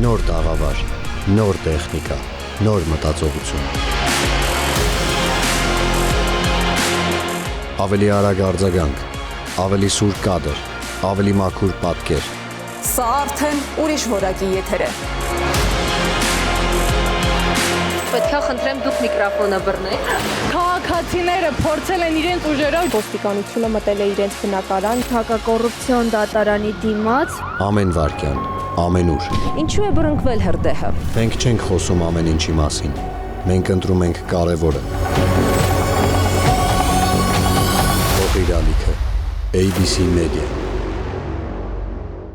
նոր տաղավար, նոր տեխնիկա, նոր մտածողություն։ Ավելի արագ արձագանք, ավելի սուր կադր, ավելի մաքուր պատկեր։ Սա արդեն ուրիշ որակի եթեր է։ Պետք է խնդրեմ դուք միկրոֆոնը բռնեք։ Քաղաքացիները փորձել են իրենց ուժերով, ոստիկանությունը մտել է իրենց բնակարան, հակակոռուպցիոն դատարանի դիմաց։ Ամեն վարքյան, ամեն ուր։ Ինչու է բռնկվել հրդեհը։ Մենք չենք խոսում ամեն ինչի մասին։ Մենք ընտրում ենք կարևորը։ Փոխիր ալիքը, ABC Media։